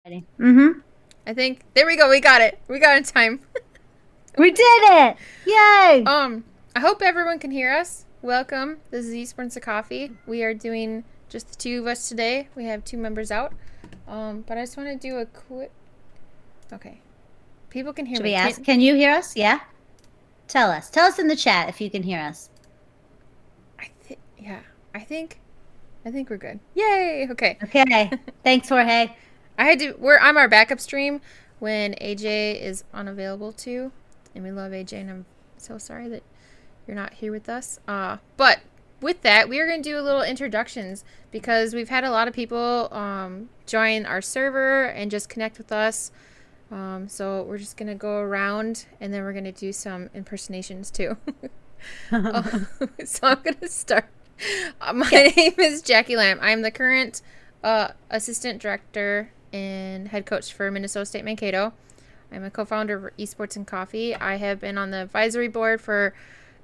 Mm-hmm. I think there we go. We got it. We got it in time. We did it! Yay! I hope everyone can hear us. Welcome. This is Esports of Coffee. We are doing just the two of us today. We have two members out. But I just want to do a quick. Okay, people can hear Should me. we ask? Can you hear us? Yeah? Tell us. Tell us in the chat if you can hear us. Yeah. I think. I think we're good. Yay! Okay. Okay. Thanks, Jorge. I'm our backup stream when AJ is unavailable too, and we love AJ, and I'm so sorry that you're not here with us. But with that, we are going to do a little introductions because we've had a lot of people join our server and just connect with us. So we're just going to go around and then we're going to do some impersonations too. So I'm going to start. My name is Jackie Lamb. I'm the current assistant director and head coach for Minnesota State Mankato. I'm a co-founder of Esports and Coffee. I have been on the advisory board for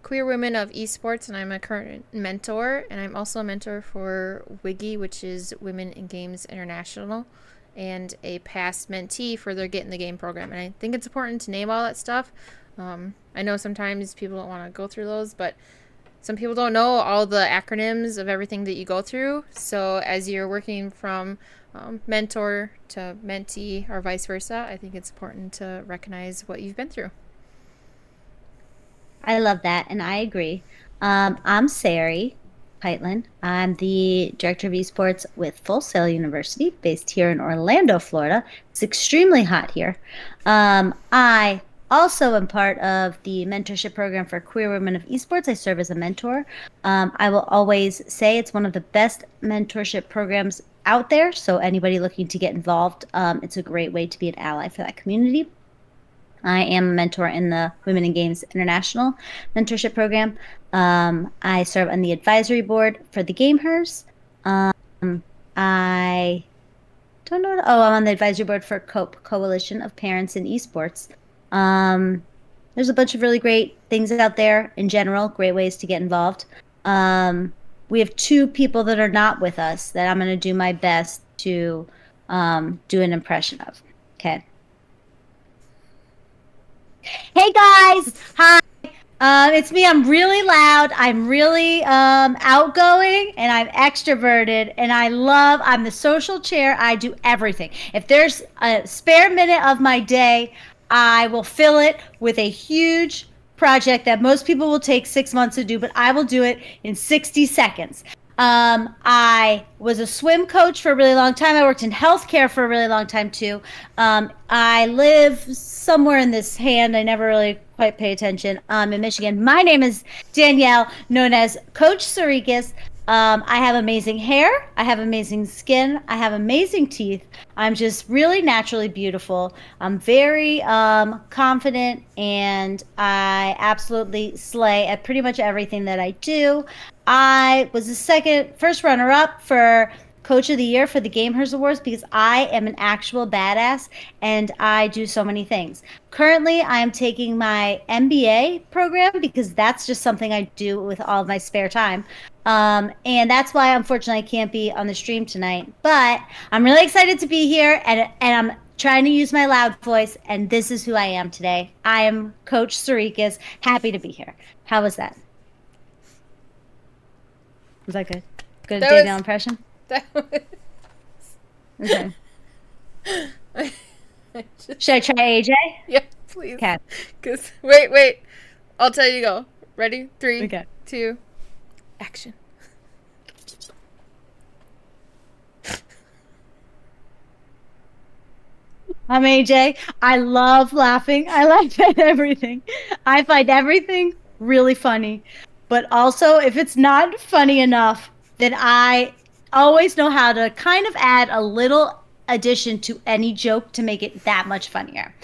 Queer Women of Esports, and I'm a current mentor. And I'm also a mentor for WIGI, which is Women in Games International, and a past mentee for their Get in the Game program. And I think it's important to name all that stuff. I know sometimes people don't want to go through those, but some people don't know all the acronyms of everything that you go through. So as you're working from mentor to mentee or vice versa, I think it's important to recognize what you've been through. I love that, and I agree. I'm Sari Peitlin. I'm the director of esports with Full Sail University, based here in Orlando, Florida. It's extremely hot here. I also am part of the mentorship program for Queer Women of Esports. I serve as a mentor. I will always say it's one of the best mentorship programs out there. So anybody looking to get involved, it's a great way to be an ally for that community. I am a mentor in the Women in Games International mentorship program. I serve on the advisory board for the Gamehers. I don't know. I'm on the advisory board for COPE, Coalition of Parents in Esports. There's a bunch of really great things out there in general, great ways to get involved. We have two people that are not with us that I'm going to do my best to do an impression of. Okay. Hey guys! Hi. It's me. I'm really loud. I'm really outgoing, and I'm extroverted. And I'm the social chair. I do everything. If there's a spare minute of my day, I will fill it with a huge project that most people will take 6 months to do, but I will do it in 60 seconds. I was a swim coach for a really long time. I worked in healthcare for a really long time too. I live somewhere in this hand. I never really quite pay attention. In Michigan. My name is Danielle, known as Coach Sarikis. I have amazing hair. I have amazing skin. I have amazing teeth. I'm just really naturally beautiful. I'm very confident, and I absolutely slay at pretty much everything that I do. I was the first runner up for Coach of the Year for the Gamehers Awards because I am an actual badass and I do so many things. Currently, I am taking my MBA program because that's just something I do with all of my spare time. And that's why, unfortunately, I can't be on the stream tonight. But I'm really excited to be here, and I'm trying to use my loud voice, and this is who I am today. I am Coach Sarikis. Happy to be here. How was that? Was that good? Good Danielle impression? That was... Okay. Should I try AJ? Yeah, please. Okay. Cause wait. I'll tell you to go. Ready? 3, Okay. 2, action. I'm AJ. I love laughing. I laugh at everything. I find everything really funny. But also, if it's not funny enough, then I always know how to kind of add a little addition to any joke to make it that much funnier.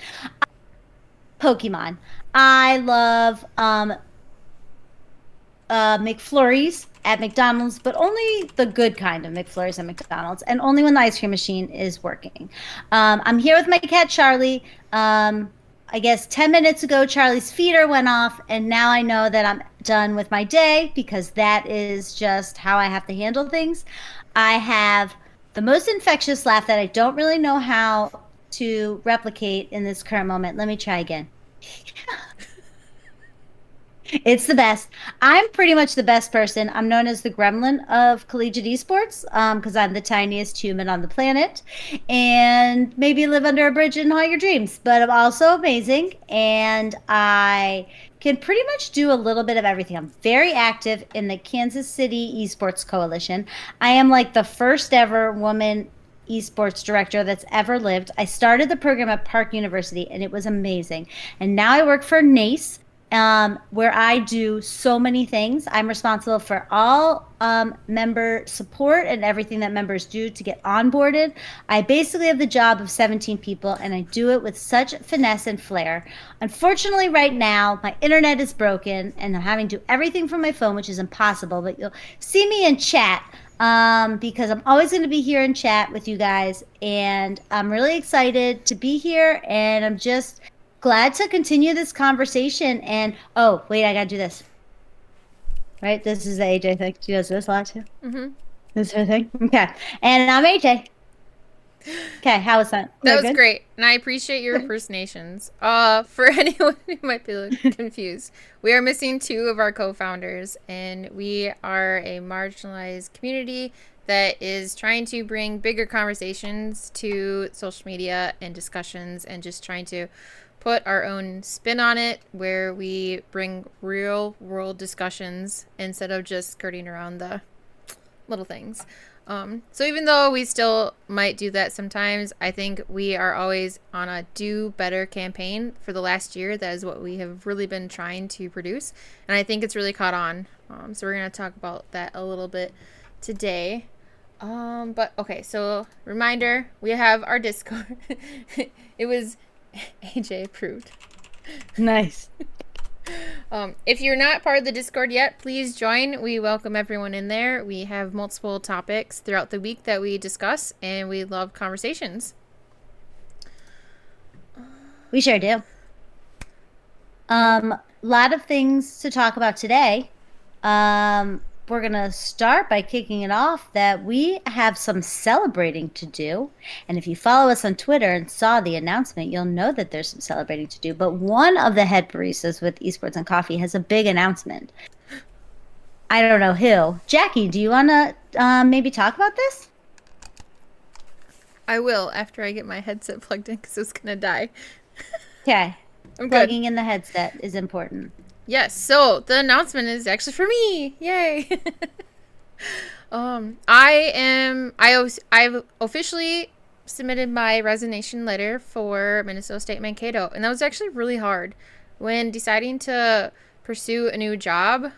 Pokemon. I love McFlurries at McDonald's, but only the good kind of McFlurries at McDonald's, and only when the ice cream machine is working. I'm here with my cat, Charlie. I guess 10 minutes ago, Charlie's feeder went off, and now I know that I'm done with my day because that is just how I have to handle things. I have the most infectious laugh that I don't really know how to replicate in this current moment. Let me try again. It's the best. I'm pretty much the best person. I'm known as the gremlin of collegiate esports because I'm the tiniest human on the planet and maybe live under a bridge in all your dreams. But I'm also amazing and I can pretty much do a little bit of everything. I'm very active in the Kansas City Esports Coalition. I am like the first ever woman esports director that's ever lived. I started the program at Park University and it was amazing. And now I work for NACE, where I do so many things. I'm responsible for all member support and everything that members do to get onboarded. I basically have the job of 17 people, and I do it with such finesse and flair. Unfortunately, right now, my internet is broken, and I'm having to do everything from my phone, which is impossible. But you'll see me in chat because I'm always going to be here in chat with you guys, and I'm really excited to be here, and I'm just glad to continue this conversation. And oh, wait, I gotta do this. Right, this is the AJ thing. She does this a lot too. Mm-hmm. This is her thing. Okay, and I'm AJ. Okay, how was that? That was good? great, and I appreciate your impersonations. For anyone who might be confused, we are missing two of our co-founders, and we are a marginalized community that is trying to bring bigger conversations to social media and discussions, and just trying to put our own spin on it, where we bring real world discussions instead of just skirting around the little things. So even though we still might do that sometimes, I think we are always on a do better campaign for the last year. That is what we have really been trying to produce. And I think it's really caught on. So we're going to talk about that a little bit today. But okay, so reminder, we have our Discord. It was AJ approved. Nice. If you're not part of the Discord yet, please join. We welcome everyone in there. We have multiple topics throughout the week that we discuss, and we love conversations. We sure do. Lot of things to talk about today. We're gonna start by kicking it off that we have some celebrating to do. And if you follow us on Twitter and saw the announcement, you'll know that there's some celebrating to do. But one of the head baristas with Esports and Coffee has a big announcement. I don't know who. Jackie, do you wanna maybe talk about this? I will after I get my headset plugged in because it's gonna die. Okay. I'm good. Plugging in the headset is important. Yes, so the announcement is actually for me. Yay. I've officially submitted my resignation letter for Minnesota State Mankato, and that was actually really hard. When deciding to pursue a new job,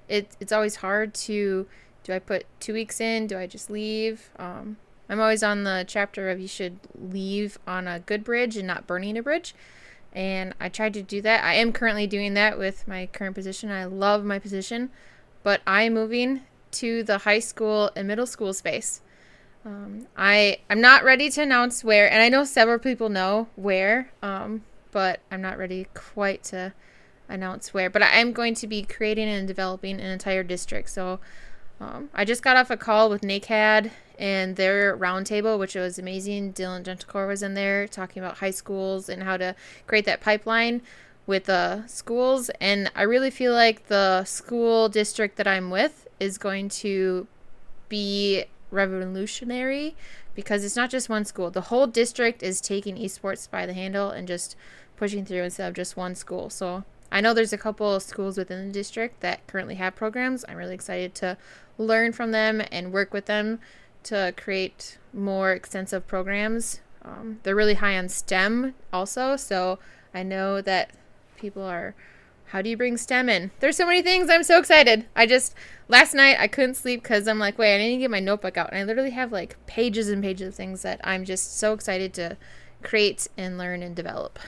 it's always hard to, do I put 2 weeks in? Do I just leave? I'm always on the chapter of you should leave on a good bridge and not burning a bridge. And I tried to do that. I am currently doing that with my current position. I love my position, but I'm moving to the high school and middle school space. I'm not ready to announce where, and I know several people know where, but I'm not ready quite to announce where. But I am going to be creating and developing an entire district. So I just got off a call with NACAD and their roundtable, which was amazing. Dylan Gentlecore was in there talking about high schools and how to create that pipeline with the schools. And I really feel like the school district that I'm with is going to be revolutionary because it's not just one school. The whole district is taking esports by the handle and just pushing through instead of just one school. So I know there's a couple of schools within the district that currently have programs. I'm really excited to learn from them and work with them to create more extensive programs. They're really high on STEM also, so I know that people are, how do you bring STEM in? There's so many things. I'm so excited. Last night I couldn't sleep because I'm like, wait, I need to get my notebook out. And I literally have like pages and pages of things that I'm just so excited to create and learn and develop.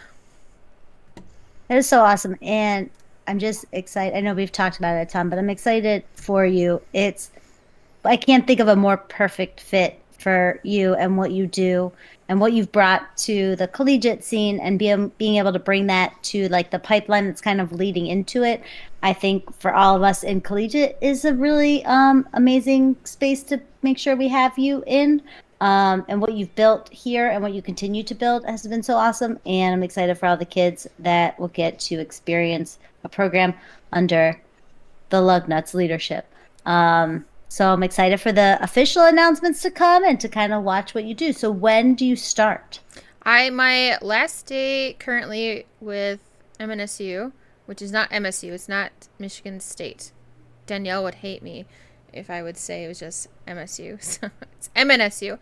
That is so awesome. And I'm just excited. I know we've talked about it a ton, but I'm excited for you. I can't think of a more perfect fit for you and what you do and what you've brought to the collegiate scene, and being able to bring that to like the pipeline that's kind of leading into it. I think for all of us in collegiate is a really amazing space to make sure we have you in. And what you've built here and what you continue to build has been so awesome. And I'm excited for all the kids that will get to experience a program under the Lugnuts leadership. So I'm excited for the official announcements to come and to kind of watch what you do. So when do you start? My last day currently with MNSU, which is not MSU, it's not Michigan State. Danielle would hate me if I would say it was just MSU. So it's MNSU.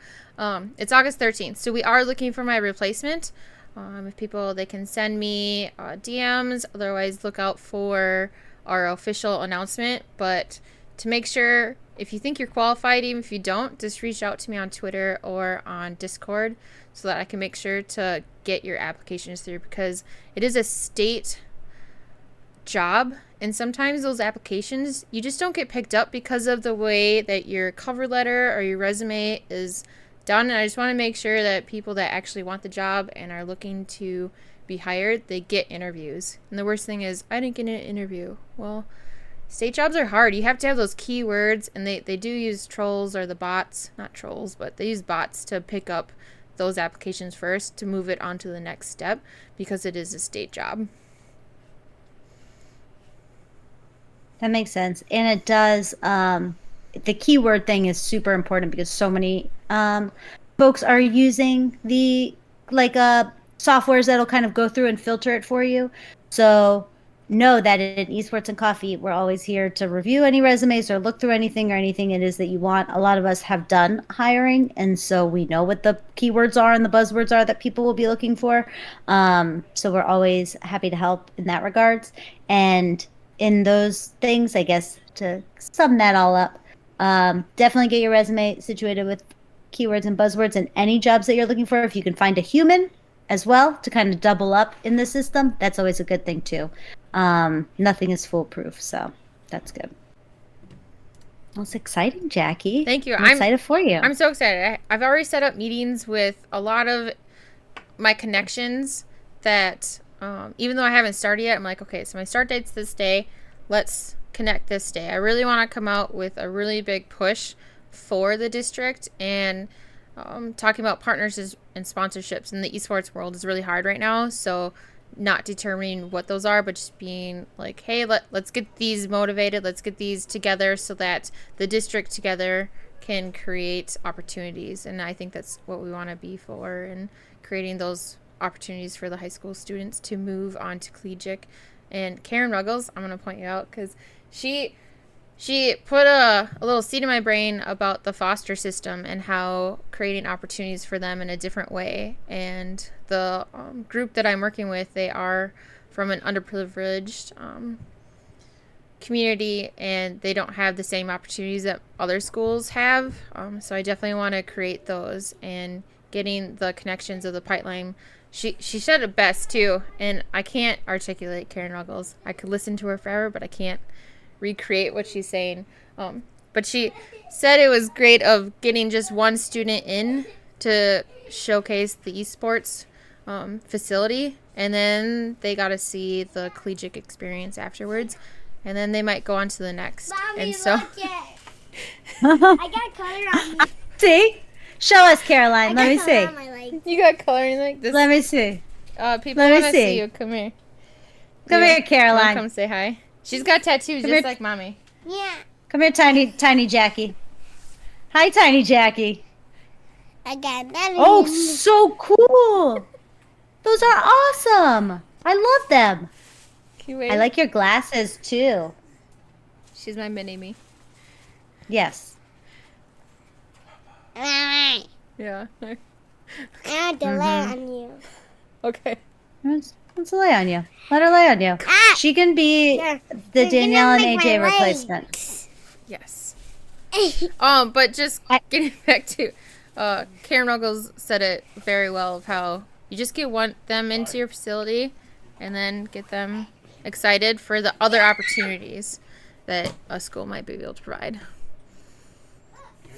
It's August 13th. So we are looking for my replacement. If people, they can send me DMs. Otherwise, look out for our official announcement. But to make sure, if you think you're qualified, even if you don't, just reach out to me on Twitter or on Discord so that I can make sure to get your applications through, because it is a state job, and sometimes those applications, you just don't get picked up because of the way that your cover letter or your resume is done. And I just want to make sure that people that actually want the job and are looking to be hired, they get interviews. And the worst thing is, I didn't get an interview. Well, state jobs are hard. You have to have those keywords, and they do use trolls, or the bots, not trolls, but they use bots to pick up those applications first to move it on to the next step, because it is a state job. That makes sense. And it does, the keyword thing is super important because so many folks are using the softwares that'll kind of go through and filter it for you. So know that in Esports and Coffee, we're always here to review any resumes or look through anything it is that you want. A lot of us have done hiring, and so we know what the keywords are and the buzzwords are that people will be looking for. So we're always happy to help in that regards. And in those things, I guess, to sum that all up, definitely get your resume situated with keywords and buzzwords and any jobs that you're looking for. If you can find a human as well to kind of double up in the system, that's always a good thing too. Nothing is foolproof, so that's good. Well, it's exciting, Jackie. Thank you. I'm excited for you. I'm so excited. I've already set up meetings with a lot of my connections that, even though I haven't started yet, I'm like, okay, so my start date's this day. Let's connect this day. I really want to come out with a really big push for the district, and talking about partners and sponsorships in the esports world is really hard right now. So not determining what those are, but just being like, hey, let's get these motivated. Let's get these together so that the district together can create opportunities. And I think that's what we want to be for, and creating those opportunities for the high school students to move on to collegiate. And Karen Ruggles, I'm going to point you out because she put a little seed in my brain about the foster system and how creating opportunities for them in a different way. And the group that I'm working with, they are from an underprivileged community, and they don't have the same opportunities that other schools have. So I definitely want to create those, and getting the connections of the pipeline. She said it best too, and I can't articulate Karen Ruggles. I could listen to her forever, but I can't recreate what she's saying. But she said it was great of getting just one student in to showcase the esports facility, and then they got to see the collegiate experience afterwards, and then they might go on to the next. Mommy, and so look it. I got color on me. See? Show us, Caroline. Let me see. On my leg. you got coloring like this. Let me see. People let me want to see. see you. Come here. Come here, Wanna Caroline. come say hi. She's got tattoos Come just here. like mommy. Yeah, Come here, tiny Jackie. Hi, tiny Jackie. I got that. Oh, so cool. Those are awesome. I love them. Can you wave? I like your glasses too. She's my mini me. Yes. I Yeah. have to lay on you. Okay. Let's lay on you. Let her lay on you. Ah! She can be Here. the You're Danielle gonna and make AJ my replacement. legs. Yes. But just getting back to Karen Ruggles said it very well of how you just want them into your facility, and then get them excited for the other opportunities that a school might be able to provide.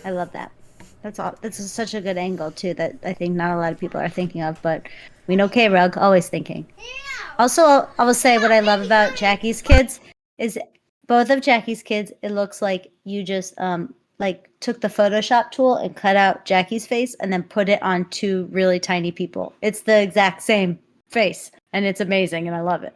I love that. That's all. This is such a good angle too that I think not a lot of people are thinking of, but we know K-Rug always thinking. Also, I will say what I love about Jackie's kids is both of Jackie's kids. It looks like you just like took the Photoshop tool and cut out Jackie's face and then put it on two really tiny people. It's the exact same face, and it's amazing, and I love it.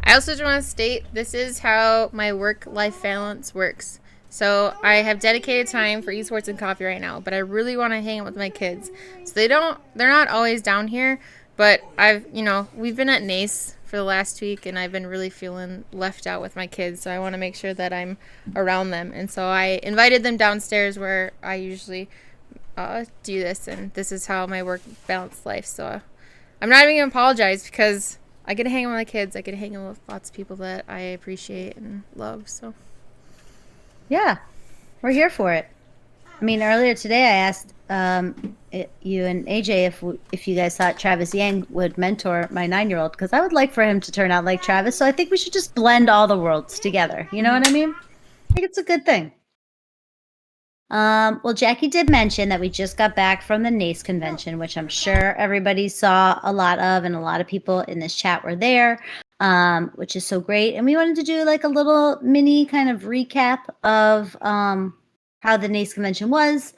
I also just want to state this is how my work-life balance works. So I have dedicated time for esports and coffee right now, but I really want to hang out with my kids. So they're not always down here, but we've been at NACE for the last week, and I've been really feeling left out with my kids. So I want to make sure that I'm around them, and so I invited them downstairs where I usually do this, and this is how my work balance life. So I'm not even gonna apologize because I get to hang out with my kids. I get to hang out with lots of people that I appreciate and love. So Yeah, we're here for it. I mean, earlier today I asked you and AJ if you guys thought Travis Yang would mentor my 9-year-old because I would like for him to turn out like Travis. So I think we should just blend all the worlds together. You know what I mean? I think it's a good thing. Well, Jackie did mention that we just got back from the NACE convention, which I'm sure everybody saw a lot of, and a lot of people in this chat were there, which is so great. And we wanted to do like a little mini kind of recap of how the NACE convention was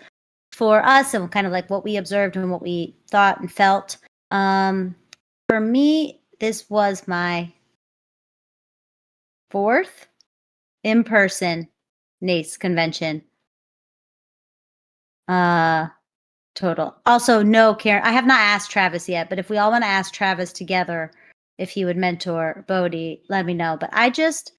for us and kind of like what we observed and what we thought and felt. For me, this was my 4th in-person NACE convention. Total. Also, no, Karen, I have not asked Travis yet, but if we all want to ask Travis together if he would mentor Bodhi, let me know. But I just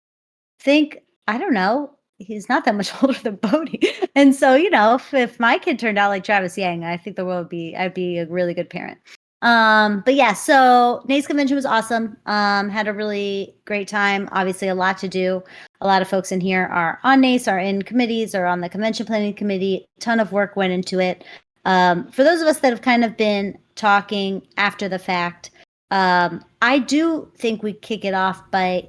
think, I don't know, he's not that much older than Bodhi. And so, if my kid turned out like Travis Yang, I think the world I'd be a really good parent. But yeah, so NACE convention was awesome. Had a really great time. Obviously, a lot to do. A lot of folks in here are on NACE, are in committees, are on the convention planning committee. A ton of work went into it. For those of us that have kind of been talking after the fact, I do think we kick it off by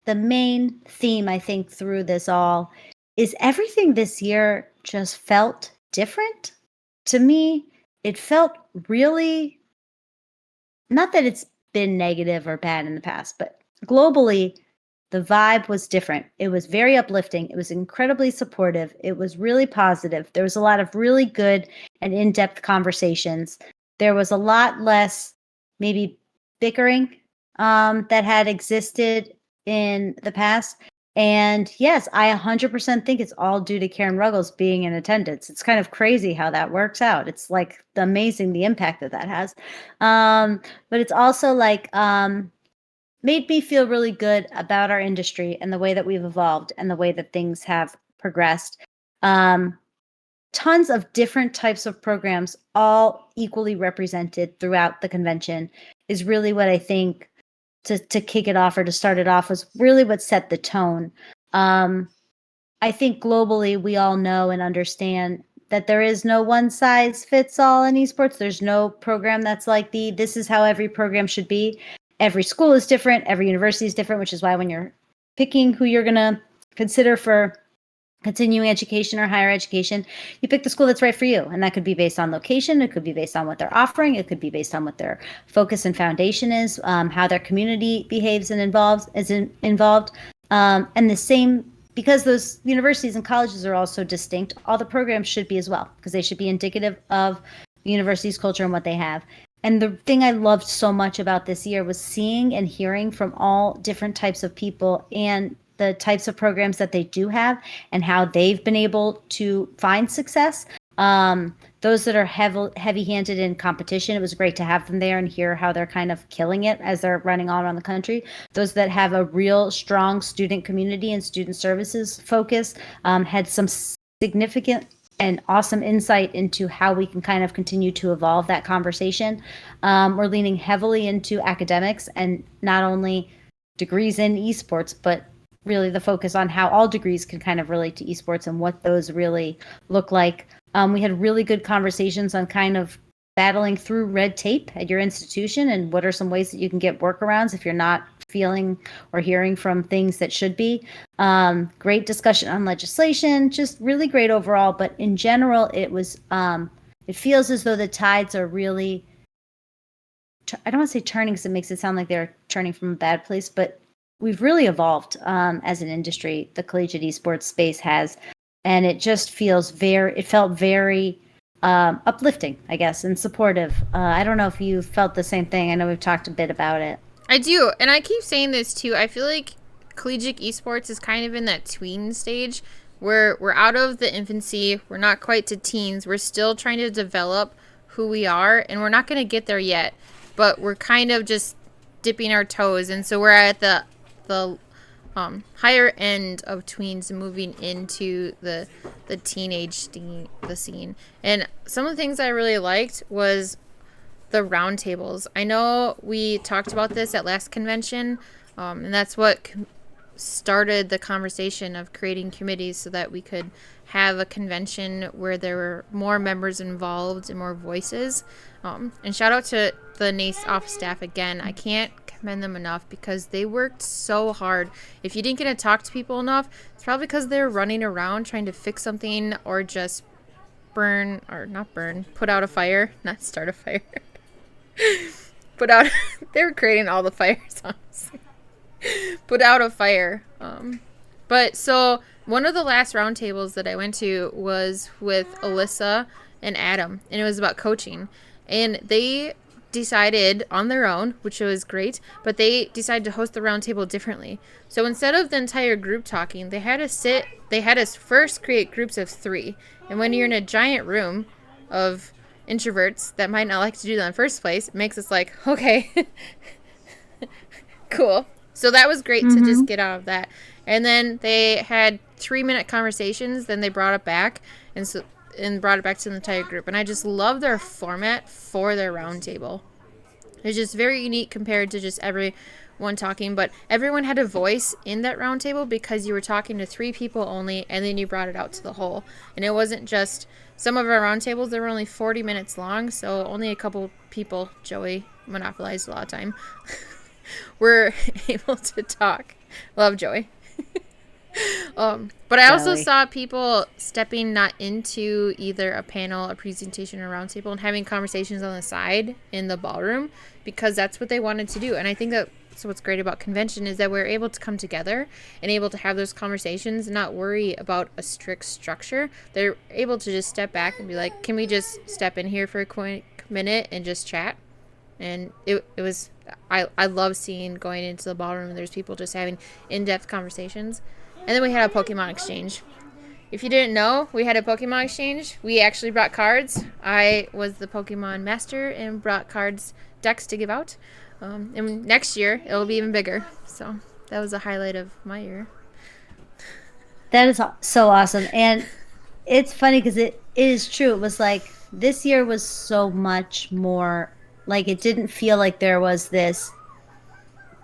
the main theme, I think, through this all is everything this year just felt different. To me, it felt really, not that it's been negative or bad in the past, but globally, the vibe was different. It was very uplifting. It was incredibly supportive. It was really positive. There was a lot of really good and in-depth conversations. There was a lot less maybe bickering that had existed in the past. And yes, I 100% think it's all due to Karen Ruggles being in attendance. It's kind of crazy how that works out. It's like amazing the impact that has. But it's also like made me feel really good about our industry and the way that we've evolved and the way that things have progressed. Tons of different types of programs, all equally represented throughout the convention, is really what I think to kick it off or to start it off was really what set the tone. I think globally we all know and understand that there is no one size fits all in esports. There's no program that's like this is how every program should be. Every school is different. Every university is different, which is why when you're picking who you're going to consider for continuing education or higher education, you pick the school that's right for you. And that could be based on location. It could be based on what they're offering. It could be based on what their focus and foundation is, how their community behaves and involved. And the same, because those universities and colleges are also distinct, all the programs should be as well, because they should be indicative of the university's culture and what they have. And the thing I loved so much about this year was seeing and hearing from all different types of people and the types of programs that they do have and how they've been able to find success. Those that are heavy-handed in competition, it was great to have them there and hear how they're kind of killing it as they're running all around the country. Those that have a real strong student community and student services focus had some significant and awesome insight into how we can kind of continue to evolve that conversation. We're leaning heavily into academics and not only degrees in esports, but really the focus on how all degrees can kind of relate to esports and what those really look like. We had really good conversations on kind of battling through red tape at your institution and what are some ways that you can get workarounds if you're not feeling or hearing from things that should be. Great discussion on legislation, just really great overall. But in general, it was, it feels as though the tides are really, I don't want to say turning because it makes it sound like they're turning from a bad place, but we've really evolved as an industry. The collegiate esports space has, and it just feels it felt very uplifting, I guess, and supportive. I don't know if you felt the same thing. I know we've talked a bit about it. I do, and I keep saying this too. I feel like collegiate esports is kind of in that tween stage where we're out of the infancy. We're not quite to teens. We're still trying to develop who we are, and we're not going to get there yet. But we're kind of just dipping our toes, and so we're at the higher end of tweens and moving into the teenage scene. And some of the things I really liked was the roundtables. I know we talked about this at last convention, and that's what started the conversation of creating committees so that we could have a convention where there were more members involved and more voices. And shout out to the NACE office staff again. I can't commend them enough because they worked so hard. If you didn't get to talk to people enough, it's probably because they're running around trying to fix something or just put out a fire, not start a fire. They were creating all the fires, honestly. Put out a fire. But so one of the last roundtables that I went to was with Alyssa and Adam, and it was about coaching. And they decided on their own, which was great, but they decided to host the roundtable differently. So instead of the entire group talking, they had us first create groups of 3. And when you're in a giant room of introverts that might not like to do that in the first place, it makes us like, okay, cool. So that was great to just get out of that. And then they had 3-minute conversations. Then they brought it back and brought it back to the entire group. And I just love their format for their roundtable. It's just very unique compared to just everyone talking. But everyone had a voice in that roundtable because you were talking to 3 people only, and then you brought it out to the whole. And it wasn't just some of our roundtables. They were only 40 minutes long, so only a couple people, Joey, monopolized a lot of time. We're able to talk. Love Joey. But I also saw people stepping not into either a panel, a presentation, or a roundtable and having conversations on the side in the ballroom because that's what they wanted to do. And I think that's what's great about convention is that we're able to come together and able to have those conversations and not worry about a strict structure. They're able to just step back and be like, can we just step in here for a quick minute and just chat? And it was, I love seeing going into the ballroom and there's people just having in-depth conversations. And then we had a Pokemon exchange. If you didn't know, we had a Pokemon exchange. We actually brought cards. I was the Pokemon master and brought decks to give out. And next year, it'll be even bigger. So that was a highlight of my year. That is so awesome. And it's funny because it is true. It was like this year was so much more, like it didn't feel like there was this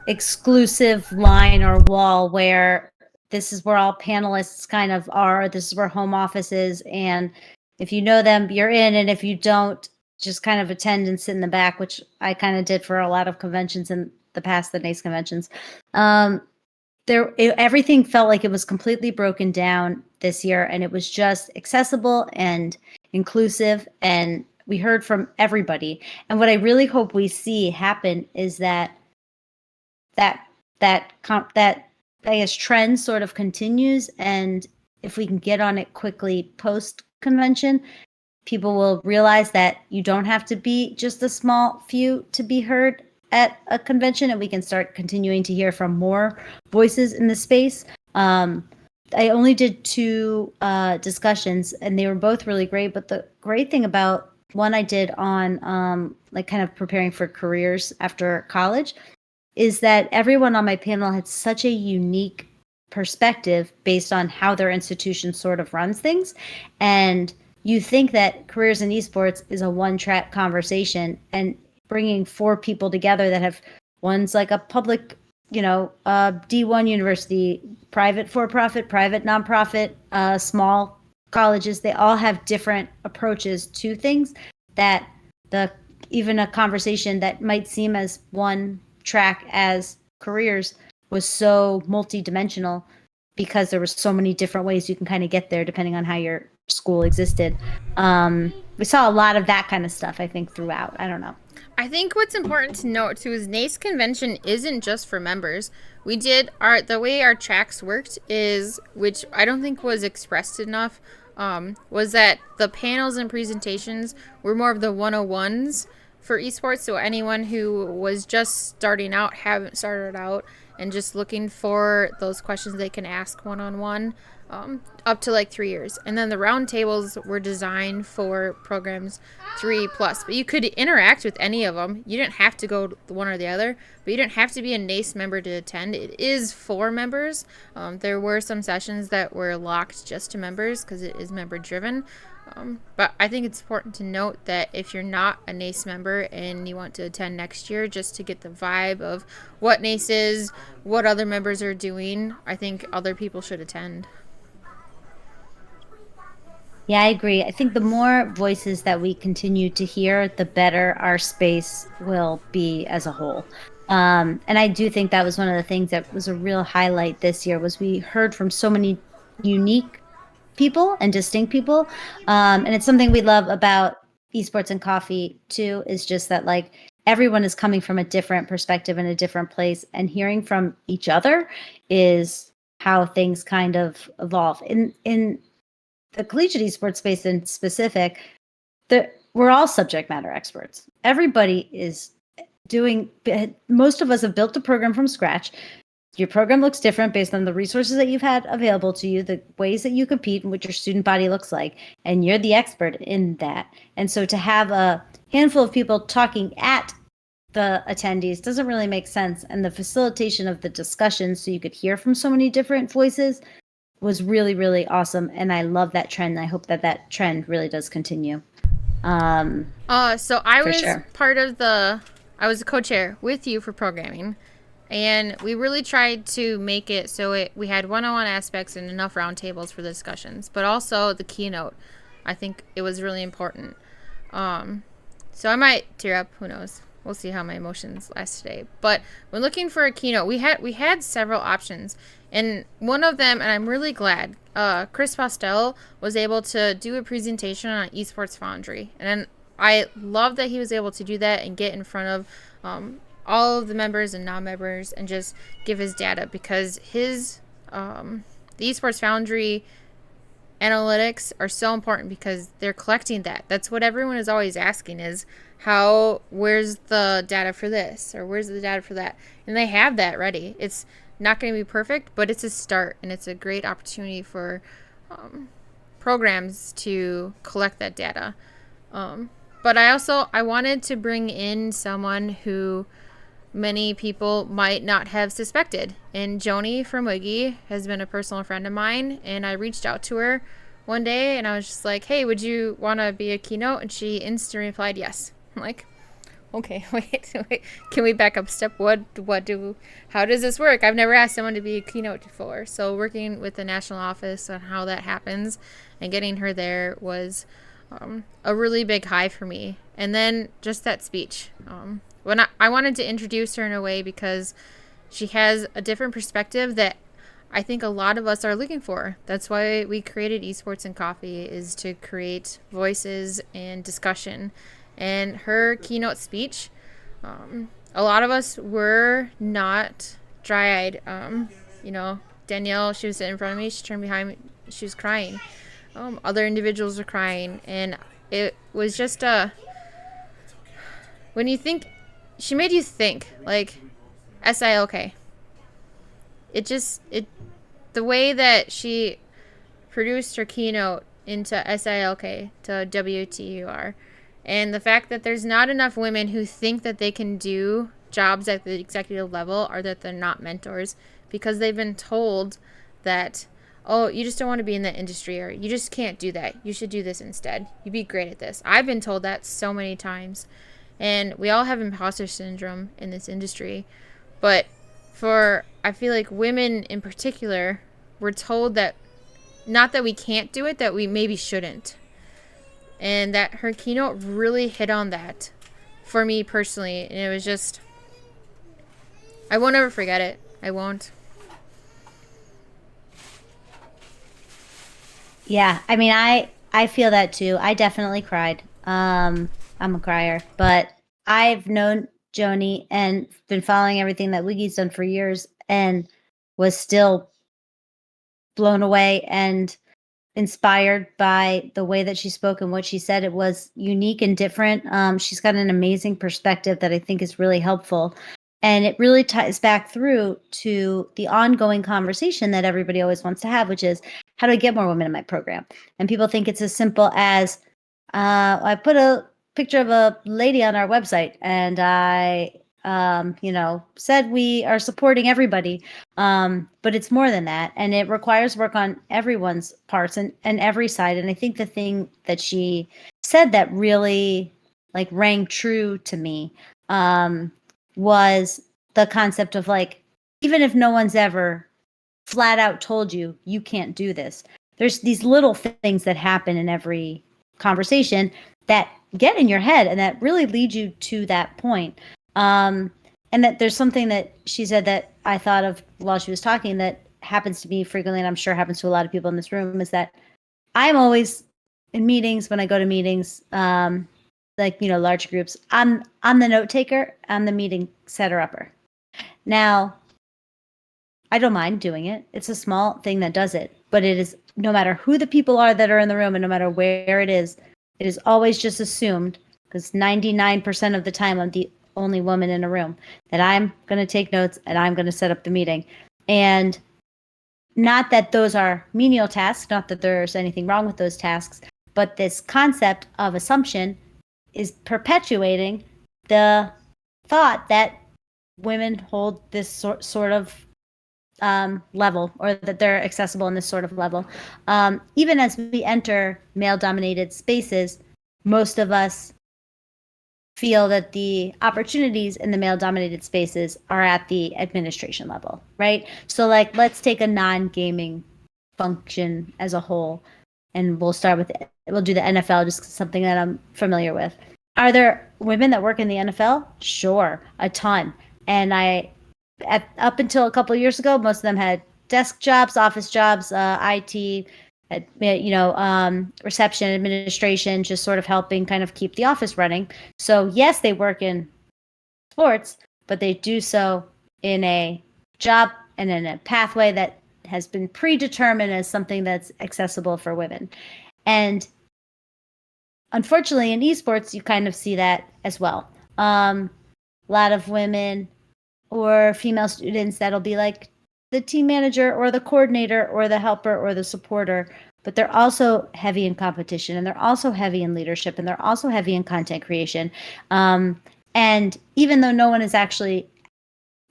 exclusive line or wall where this is where all panelists kind of are. This is where home office is. And if you know them, you're in. And if you don't, just kind of attend and sit in the back, which I kind of did for a lot of conventions in the past, the NACE conventions. Everything felt like it was completely broken down this year. And it was just accessible and inclusive. And we heard from everybody. And what I really hope we see happen is that I guess trend sort of continues, and if we can get on it quickly post convention, people will realize that you don't have to be just a small few to be heard at a convention, and we can start continuing to hear from more voices in the space. I only did 2 discussions, and they were both really great. But the great thing about one I did on like kind of preparing for careers after college is that everyone on my panel had such a unique perspective based on how their institution sort of runs things. And you think that careers in esports is a one-track conversation, and bringing 4 people together that have, one's like a public, D1 university, private for-profit, private nonprofit, small colleges, they all have different approaches to things that even a conversation that might seem as one track as careers was so multidimensional because there were so many different ways you can kind of get there depending on how your school existed. We saw a lot of that kind of stuff, I think, throughout. I don't know. I think what's important to note too is NACE convention isn't just for members. We did the way our tracks worked is, which I don't think was expressed enough, was that the panels and presentations were more of the 101s for esports. So anyone who was just starting out, haven't started out, and just looking for those questions they can ask one-on-one, up to like 3 years. And then the round tables were designed for programs 3+. But you could interact with any of them. You didn't have to go to one or the other, but you didn't have to be a NACE member to attend. It is for members. There were some sessions that were locked just to members because it is member driven. But I think it's important to note that if you're not a NACE member and you want to attend next year just to get the vibe of what NACE is, what other members are doing, I think other people should attend. Yeah, I agree. I think the more voices that we continue to hear, the better our space will be as a whole. And I do think that was one of the things that was a real highlight this year was we heard from so many unique people and distinct people. And it's something we love about esports and coffee too, is just that like everyone is coming from a different perspective and a different place, and hearing from each other is how things kind of evolve. In the collegiate esports space in specific, we're all subject matter experts. Everybody is most of us have built a program from scratch. Your program looks different based on the resources that you've had available to you, the ways that you compete, and what your student body looks like. And you're the expert in that. And so to have a handful of people talking at the attendees doesn't really make sense. And the facilitation of the discussion so you could hear from so many different voices was really, really awesome. And I love that trend. I hope that trend really does continue. So I was sure. I was a co-chair with you for programming, and we really tried to make it so we had one-on-one aspects and enough roundtables for the discussions, but also the keynote. I think it was really important. So I might tear up, who knows. We'll see how my emotions last today. But when looking for a keynote, we had several options. And one of them, and I'm really glad, Chris Postel was able to do a presentation on Esports Foundry. And I love that he was able to do that and get in front of all of the members and non-members and just give his data, because the Esports Foundry analytics are so important because they're collecting that. That's what everyone is always asking is, where's the data for this or where's the data for that? And they have that ready. It's not going to be perfect, but it's a start, and it's a great opportunity for programs to collect that data. But I wanted to bring in someone who many people might not have suspected. And Joni from Wiggy has been a personal friend of mine, and I reached out to her one day and I was just like, hey, would you want to be a keynote? And she instantly replied yes. I'm like, okay, wait, can we back up a step? How does this work? I've never asked someone to be a keynote before. So working with the national office on how that happens and getting her there was a really big high for me. And then just that speech. When I wanted to introduce her in a way because she has a different perspective that I think a lot of us are looking for. That's why we created Esports and Coffee, is to create voices and discussion. And her keynote speech, a lot of us were not dry-eyed. Danielle, she was sitting in front of me. She turned behind me. She was crying. Other individuals were crying. And it was just when you think, she made you think, like, SILK. The way that she produced her keynote into SILK to WTUR, and the fact that there's not enough women who think that they can do jobs at the executive level or that they're not mentors because they've been told that, oh, you just don't want to be in that industry, or you just can't do that. You should do this instead. You'd be great at this. I've been told that so many times. And we all have imposter syndrome in this industry. But I feel like women in particular, we're told that, not that we can't do it, that we maybe shouldn't. And that her keynote really hit on that for me personally. And it was just, I won't ever forget it. I won't. Yeah, I mean, I feel that too. I definitely cried. I'm a crier, but I've known Joni and been following everything that Wiki's done for years, and was still blown away and inspired by the way that she spoke and what she said. It was unique and different. She's got an amazing perspective that I think is really helpful. And it really ties back through to the ongoing conversation that everybody always wants to have, which is how do I get more women in my program? And people think it's as simple as I put a picture of a lady on our website and I, said we are supporting everybody. But it's more than that. And it requires work on everyone's parts and every side. And I think the thing that she said that really like rang true to me was the concept of like, even if no one's ever flat out told you, you can't do this, there's these little things that happen in every conversation that get in your head and that really lead you to that point. And that there's something that she said that I thought of while she was talking that happens to me frequently, and I'm sure happens to a lot of people in this room, is that I'm always in meetings when I go to meetings, large groups. I'm the note taker. I'm the meeting setter upper. Now, I don't mind doing it. It's a small thing that does it, but it is no matter who the people are that are in the room and no matter where it is always just assumed, because 99% of the time I'm the only woman in a room, that I'm going to take notes and I'm going to set up the meeting. And not that those are menial tasks, not that there's anything wrong with those tasks, but this concept of assumption is perpetuating the thought that women hold this sort of level, or that they're accessible in this sort of level. Even as we enter male-dominated spaces, most of us feel that the opportunities in the male-dominated spaces are at the administration level, right? So, like, let's take a non-gaming function as a whole, and we'll do the NFL, just something that I'm familiar with. Are there women that work in the NFL? Sure, a ton. And up until a couple of years ago, most of them had desk jobs, office jobs, IT, reception, administration, just sort of helping kind of keep the office running. So yes, they work in sports, but they do so in a job and in a pathway that has been predetermined as something that's accessible for women. And unfortunately, in esports, you kind of see that as well. A lot of women or female students that'll be like the team manager or the coordinator or the helper or the supporter, but they're also heavy in competition and they're also heavy in leadership and they're also heavy in content creation. And even though no one is actually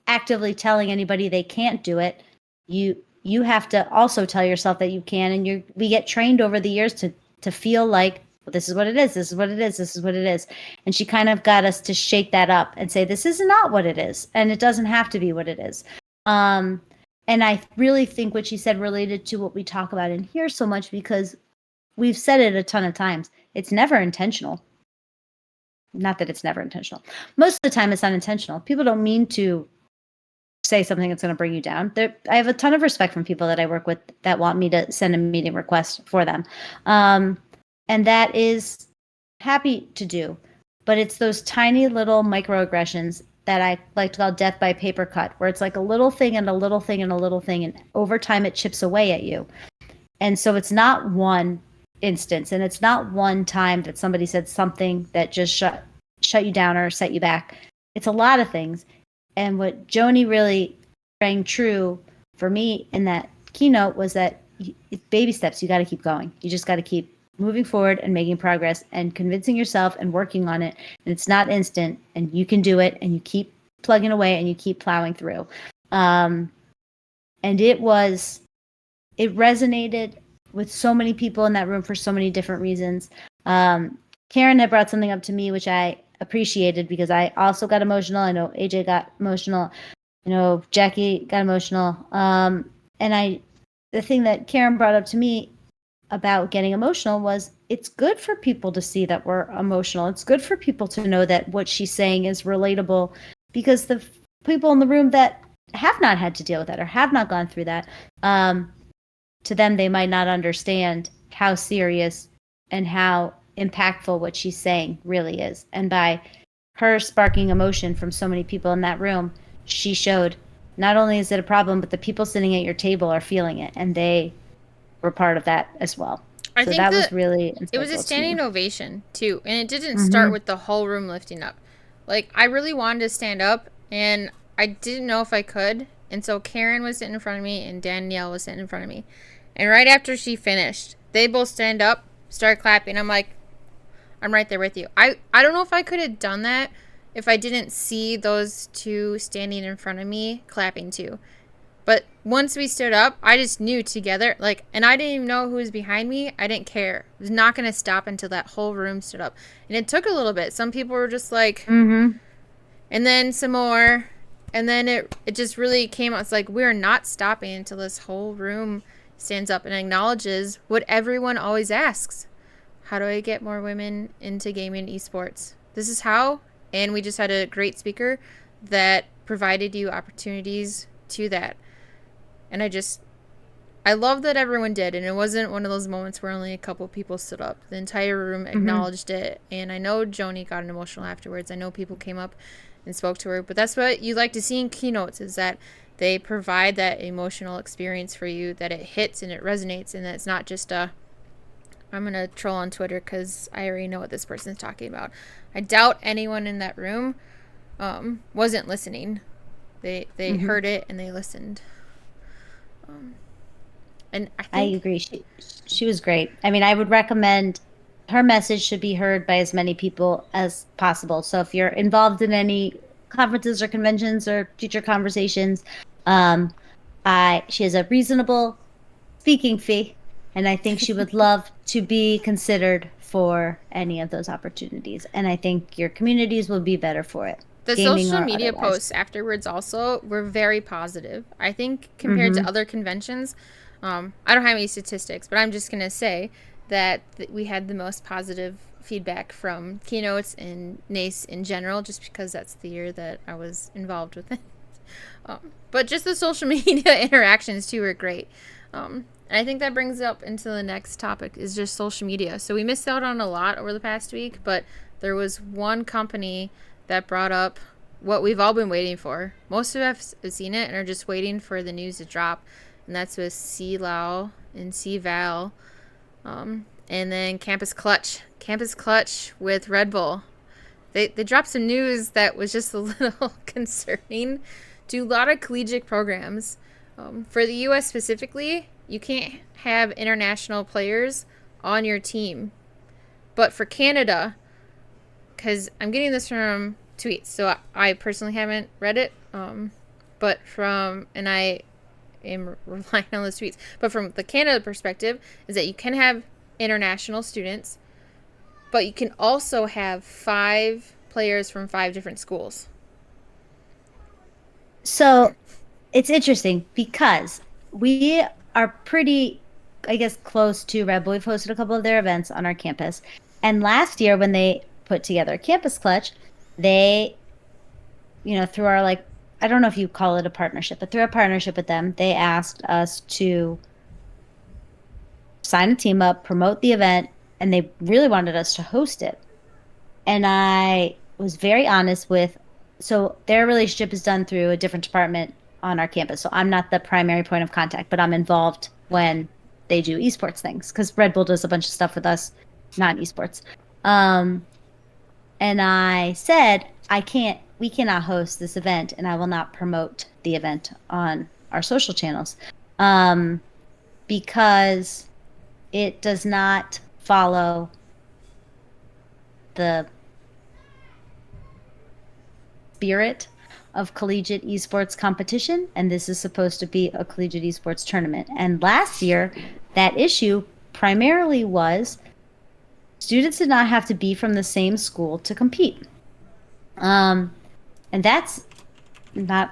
actively telling anybody they can't do it, you have to also tell yourself that you can. And we get trained over the years to feel like, well, this is what it is. This is what it is. This is what it is. And she kind of got us to shake that up and say, this is not what it is. And it doesn't have to be what it is. And I really think what she said related to what we talk about in here so much, because we've said it a ton of times. It's never intentional. Not that it's never intentional. Most of the time it's unintentional. People don't mean to say something that's going to bring you down. I have a ton of respect from people that I work with that want me to send a meeting request for them. And that is happy to do. But it's those tiny little microaggressions that I like to call death by paper cut, where it's like a little thing and a little thing and a little thing. And over time, it chips away at you. And so it's not one instance. And it's not one time that somebody said something that just shut you down or set you back. It's a lot of things. And what Joni really rang true for me in that keynote was that it's baby steps. You got to keep going. You just got to keep moving forward and making progress and convincing yourself and working on it. And it's not instant, and you can do it, and you keep plugging away and you keep plowing through. And it resonated with so many people in that room for so many different reasons. Karen had brought something up to me, which I appreciated, because I also got emotional. I know AJ got emotional. Jackie got emotional. And the thing that Karen brought up to me about getting emotional was, it's good for people to see that we're emotional. It's good for people to know that what she's saying is relatable, because the people in the room that have not had to deal with that or have not gone through that, to them, they might not understand how serious and how impactful what she's saying really is. And by her sparking emotion from so many people in that room, she showed not only is it a problem, but the people sitting at your table are feeling it, and they were part of that as well. I So think that was really it was a insightful to standing me. ovation too, and it didn't start with the whole room lifting up. Like, I really wanted to stand up, and I didn't know if I could, and so Karen was sitting in front of me, and Danielle was sitting in front of me, and right after she finished, they both stand up, start clapping. I'm like, I'm right there with you. I don't know if I could have done that if I didn't see those two standing in front of me clapping too. But once we stood up, I just knew together, like, and I didn't even know who was behind me. I didn't care. I was not going to stop until that whole room stood up. And it took a little bit. Some people were just like, and then some more. And then it just really came out. It's like, we're not stopping until this whole room stands up and acknowledges what everyone always asks. How do I get more women into gaming and esports? This is how. And we just had a great speaker that provided you opportunities to that. And I love that everyone did. And it wasn't one of those moments where only a couple people stood up. The entire room acknowledged it. And I know Joni got emotional afterwards. I know people came up and spoke to her. But that's what you like to see in keynotes, is that they provide that emotional experience for you, that it hits and it resonates, and that it's not just I'm going to troll on Twitter because I already know what this person's talking about. I doubt anyone in that room wasn't listening. They heard it and they listened. And I agree. She was great. I mean, I would recommend her message should be heard by as many people as possible. So if you're involved in any conferences or conventions or future conversations, she has a reasonable speaking fee, and I think she would love to be considered for any of those opportunities. And I think your communities will be better for it. The social media posts afterwards also were very positive. I think compared to other conventions, I don't have any statistics, but I'm just going to say that we had the most positive feedback from keynotes and NACE in general, just because that's the year that I was involved with it. But just the social media interactions too were great. And I think that brings up into the next topic, is just social media. So we missed out on a lot over the past week, but there was one company that brought up what we've all been waiting for. Most of us have seen it and are just waiting for the news to drop, and that's with C-Lao and C-Val. And then Campus Clutch with Red Bull. They dropped some news that was just a little concerning to a lot of collegiate programs. For the U.S. specifically, you can't have international players on your team. But for Canada, because I'm getting this from tweets, so I personally haven't read it, and I am relying on those tweets. But from the Canada perspective, is that you can have international students, but you can also have 5 players from 5 different schools. So it's interesting because we are pretty, I guess, close to Red Bull. We've hosted a couple of their events on our campus. And last year when they put together Campus Clutch, they, through our, I don't know if you call it a partnership, but through our partnership with them, they asked us to sign a team up, promote the event, and they really wanted us to host it. And I was very honest so their relationship is done through a different department on our campus. So I'm not the primary point of contact, but I'm involved when they do esports things, because Red Bull does a bunch of stuff with us, not esports. And I said, we cannot host this event, and I will not promote the event on our social channels, because it does not follow the spirit of collegiate esports competition, and this is supposed to be a collegiate esports tournament. And last year, that issue primarily was students did not have to be from the same school to compete. And that's not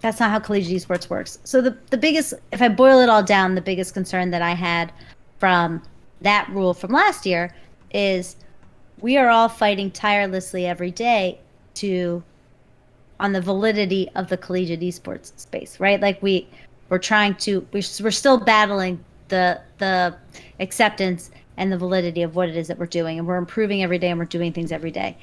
how collegiate esports works. So the biggest, if I boil it all down, the biggest concern that I had from that rule from last year is we are all fighting tirelessly every day to on the validity of the collegiate esports space, right? Like we're still battling the acceptance and the validity of what it is that we're doing, and we're improving every day, and we're doing things every day.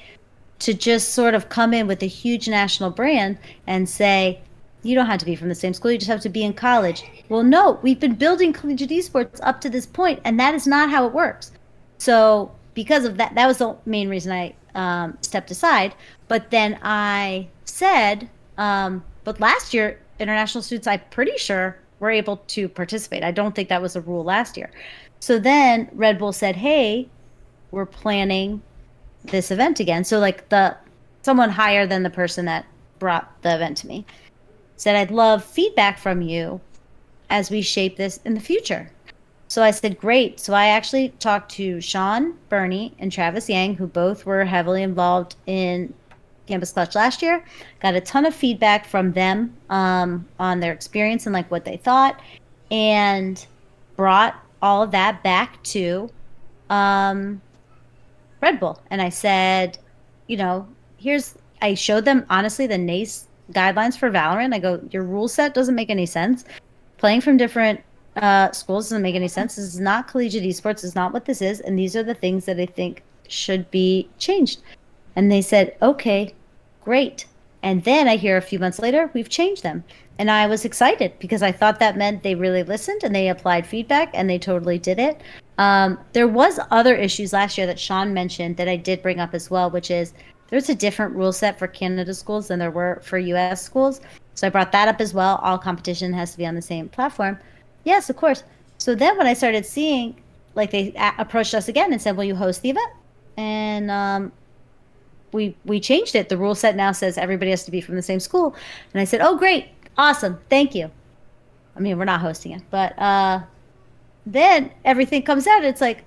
To just sort of come in with a huge national brand and say, you don't have to be from the same school, you just have to be in college. Well, no, we've been building collegiate esports up to this point, and that is not how it works. So because of that, that was the main reason I stepped aside. But then I said, but last year, international students, I'm pretty sure, were able to participate. I don't think that was a rule last year. So then Red Bull said, hey, we're planning this event again. So like someone higher than the person that brought the event to me said, I'd love feedback from you as we shape this in the future. So I said, great. So I actually talked to Sean Burney and Travis Yang, who both were heavily involved in Campus Clutch last year. Got a ton of feedback from them on their experience and like what they thought, and brought all of that back to Red Bull. And I said, I showed them honestly the NACE guidelines for Valorant. I go, your rule set doesn't make any sense. Playing from different schools doesn't make any sense. This is not collegiate esports. This is not what this is. And these are the things that I think should be changed. And they said, okay, great. And then I hear a few months later, we've changed them. And I was excited because I thought that meant they really listened and they applied feedback, and they totally did it. There was other issues last year that Sean mentioned that I did bring up as well, which is there's a different rule set for Canada schools than there were for U.S. schools. So I brought that up as well. All competition has to be on the same platform. Yes, of course. So then when I started seeing, like, they approached us again and said, will you host the event? And we changed it. The rule set now says everybody has to be from the same school. And I said, oh, great. Awesome. Thank you. I mean, we're not hosting it. But then everything comes out. It's like,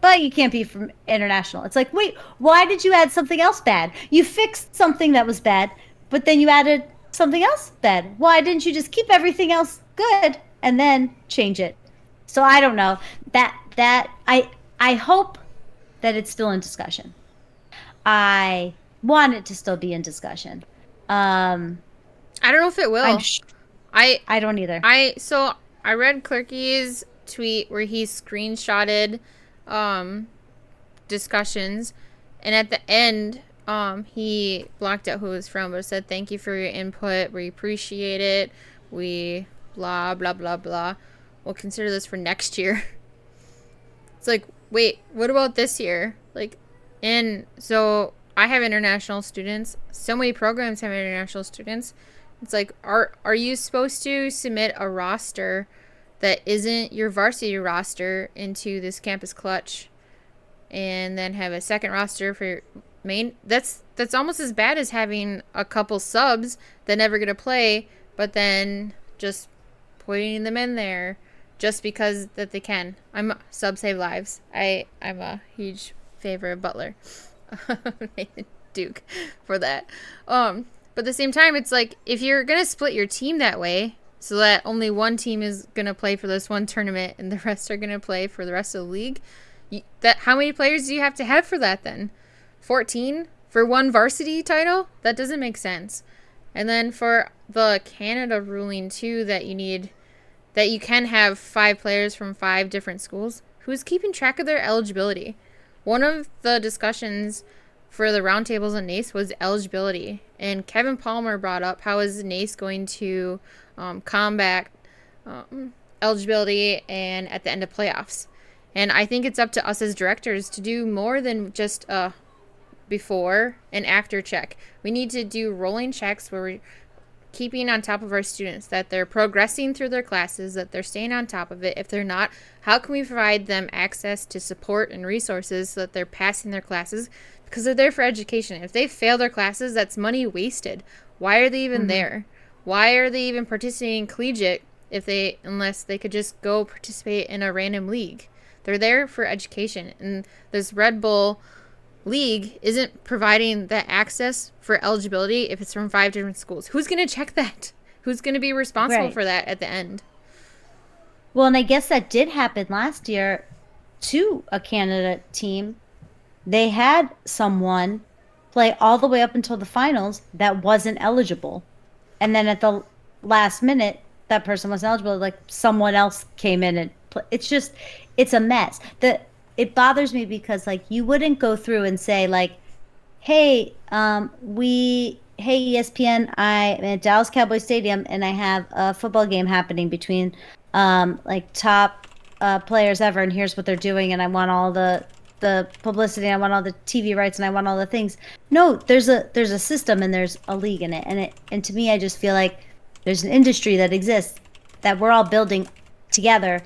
but you can't be from international. It's like, wait, why did you add something else bad? You fixed something that was bad, but then you added something else bad. Why didn't you just keep everything else good and then change it? So I don't know. I hope that it's still in discussion. I want it to still be in discussion. I don't know if it will. I don't either. So I read Clerky's tweet where he screenshotted discussions, and at the end he blocked out who it was from, but said thank you for your input, we appreciate it, we blah blah blah blah, we'll consider this for next year. It's like, wait, what about this year? Like, and so I have international students, so many programs have international students. It's like, are you supposed to submit a roster that isn't your varsity roster into this Campus Clutch, and then have a second roster for your main? That's almost as bad as having a couple subs that never gonna play, but then just putting them in there just because that they can. Sub save lives. I'm a huge favorite of Butler, Nathan Duke, for that. But at the same time, it's like, if you're going to split your team that way, so that only one team is going to play for this one tournament and the rest are going to play for the rest of the league, how many players do you have to have for that then? 14 for one varsity title? That doesn't make sense. And then for the Canada ruling too, that you can have 5 players from 5 different schools, who's keeping track of their eligibility? One of the discussions for the roundtables on NACE was eligibility. And Kevin Palmer brought up, how is NACE going to combat eligibility and at the end of playoffs? And I think it's up to us as directors to do more than just a before and after check. We need to do rolling checks where we're keeping on top of our students, that they're progressing through their classes, that they're staying on top of it. If they're not, how can we provide them access to support and resources so that they're passing their classes? Because they're there for education. If they fail their classes, that's money wasted. Why are they even there? Why are they even participating in collegiate unless they could just go participate in a random league? They're there for education. And this Red Bull league isn't providing that access for eligibility if it's from 5 different schools. Who's going to check that? Who's going to be responsible for that at the end? Well, and I guess that did happen last year to a Canada team. They had someone play all the way up until the finals that wasn't eligible. And then at the last minute, that person wasn't eligible. Like someone else came in and it's just, it's a mess. It bothers me because like you wouldn't go through and say like, hey, hey ESPN, I'm at Dallas Cowboy Stadium and I have a football game happening between like top players ever, and here's what they're doing, and I want all the publicity, I want all the TV rights, and I want all the things. No, there's a system and there's a league in it, and to me, I just feel like there's an industry that exists that we're all building together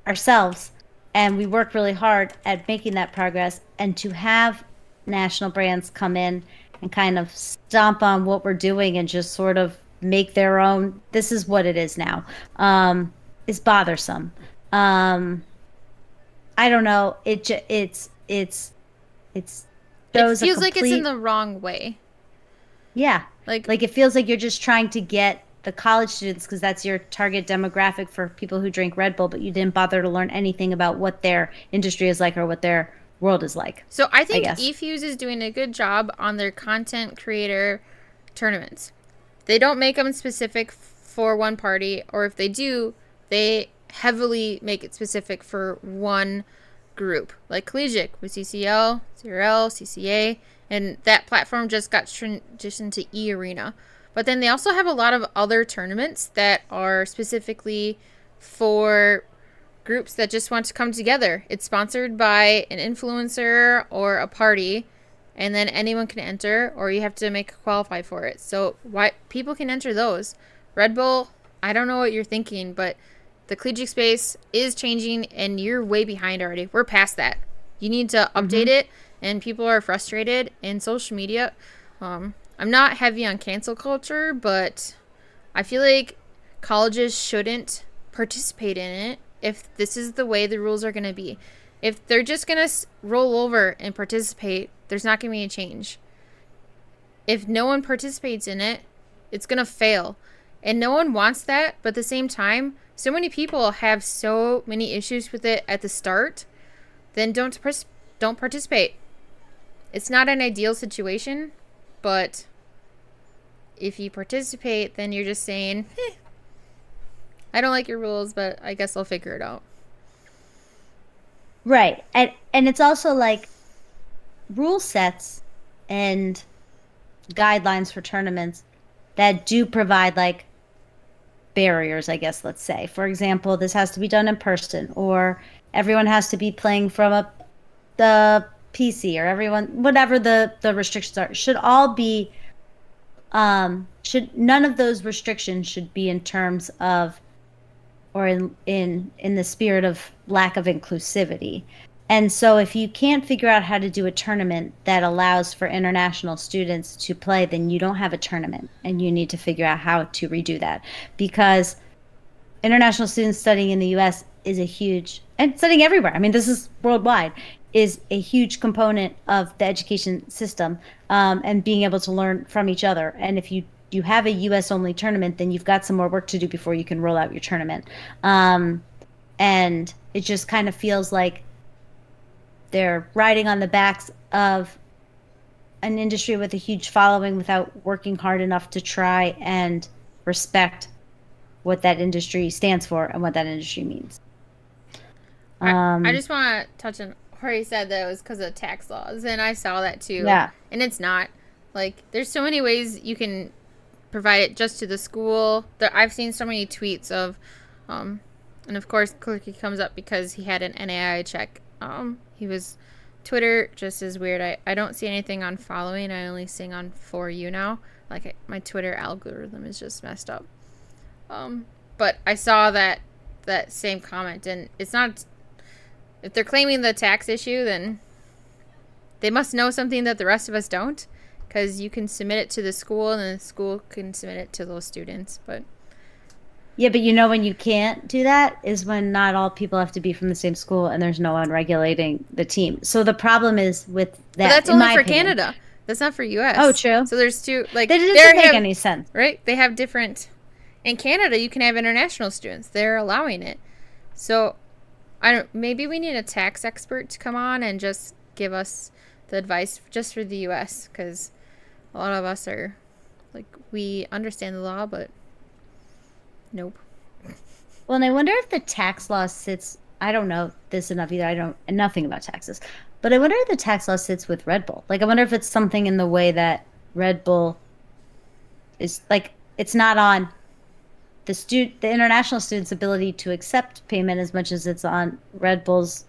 ourselves, and we work really hard at making that progress. And to have national brands come in and kind of stomp on what we're doing and just sort of make their own, this is what it is now, is bothersome. I don't know. It's It shows feels a like it's complete, in the wrong way. yeah, Like like it feels like you're just trying to get the college students because that's your target demographic for people who drink Red Bull, but you didn't bother to learn anything about what their industry is like or what their world is like. So I think guess. eFuse is doing a good job on their content creator tournaments. They don't make them specific for one party, or if they do, they heavily make it specific for one group. Like Collegiate with CCL, CRL, CCA, and that platform just got transitioned to eArena. But then they also have a lot of other tournaments that are specifically for groups that just want to come together. It's sponsored by an influencer or a party, and then anyone can enter, or you have to qualify for it. So why people can enter those. Red Bull, I don't know what you're thinking, but the collegiate space is changing, and you're way behind already. We're past that. You need to update it, and people are frustrated in social media. I'm not heavy on cancel culture, but I feel like colleges shouldn't participate in it if this is the way the rules are going to be. If they're just going to roll over and participate, there's not going to be a change. If no one participates in it, it's going to fail. And no one wants that, but at the same time, so many people have so many issues with it at the start, then don't participate. It's not an ideal situation, but if you participate, then you're just saying, I don't like your rules, but I guess I'll figure it out. Right. And it's also like rule sets and guidelines for tournaments that do provide like barriers, I guess, let's say. For example, this has to be done in person, or everyone has to be playing from the PC, or everyone, whatever the restrictions are, should all be, none of those restrictions should be in terms of, or in the spirit of lack of inclusivity. And so if you can't figure out how to do a tournament that allows for international students to play, then you don't have a tournament, and you need to figure out how to redo that, because international students studying in the US is a huge, and studying everywhere, I mean, this is worldwide, is a huge component of the education system, and being able to learn from each other. And if you have a US only tournament, then you've got some more work to do before you can roll out your tournament. And it just kind of feels like they're riding on the backs of an industry with a huge following without working hard enough to try and respect what that industry stands for and what that industry means. I just want to touch on where he said that it was because of tax laws, and I saw that too. Yeah. And it's not. Like, there's so many ways you can provide it just to the school. I've seen so many tweets of, and of course, Clerky comes up because he had an NAI check. Twitter just is weird. I don't see anything on following. I only sing on For You now. Like, my Twitter algorithm is just messed up. But I saw that same comment, and it's not, if they're claiming the tax issue, then they must know something that the rest of us don't, because you can submit it to the school, and the school can submit it to those students. But yeah, but you know when you can't do that is when not all people have to be from the same school and there's no one regulating the team. So the problem is with that. But that's only for Canada. That's not for U.S. Oh, true. So there's two, like, that doesn't make any sense. Right? They have different. In Canada, you can have international students. They're allowing it. So maybe we need a tax expert to come on and just give us the advice just for the U.S. because a lot of us are like, we understand the law, but nope. Well, and I wonder if the tax law sits. I don't know this enough either. I don't nothing about taxes, but I wonder if the tax law sits with Red Bull. Like, I wonder if it's something in the way that Red Bull is like. It's not on the international student's ability to accept payment as much as it's on Red Bull's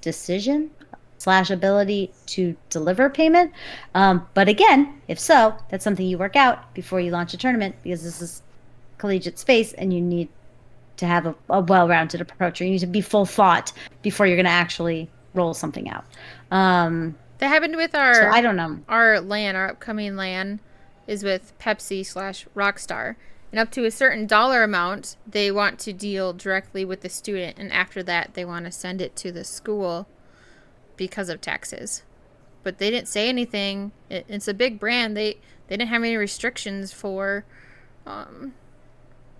decision slash ability to deliver payment. But again, if so, that's something you work out before you launch a tournament because this is collegiate space and you need to have a well-rounded approach, or you need to be full thought before you're going to actually roll something out. That happened with So our I don't know. our upcoming LAN is with Pepsi slash Rockstar. And up to a certain dollar amount, they want to deal directly with the student. And after that, they want to send it to the school because of taxes. But they didn't say anything. It's a big brand. They didn't have any restrictions for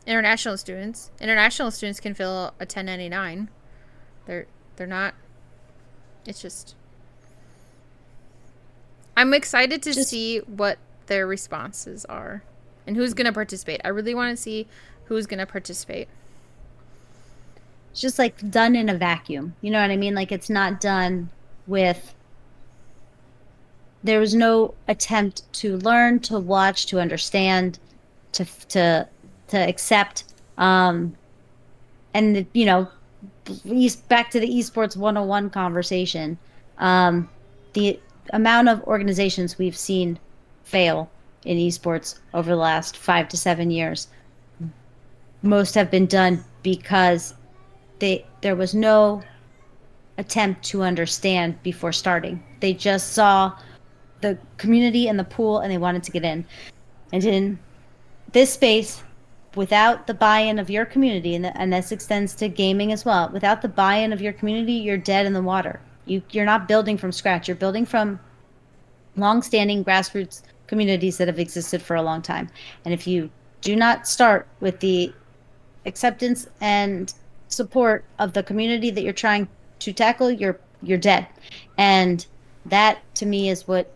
international students. International students can fill a 1099. They're not. It's just. I'm excited to see what their responses are and who's going to participate. I really want to see who's going to participate. It's just like done in a vacuum. You know what I mean? Like, it's not done with. There was no attempt to learn, to watch, to understand, to accept. And back to the esports 101 conversation. The amount of organizations we've seen fail in esports over the last 5 to 7 years, most have been done because there was no attempt to understand before starting. They just saw the community and the pool and they wanted to get in. And in this space, without the buy-in of your community, and this extends to gaming as well, without the buy-in of your community, you're dead in the water. You're not building from scratch. You're building from long-standing grassroots communities that have existed for a long time. And if you do not start with the acceptance and support of the community that you're trying to tackle, you're dead. And that, to me, is what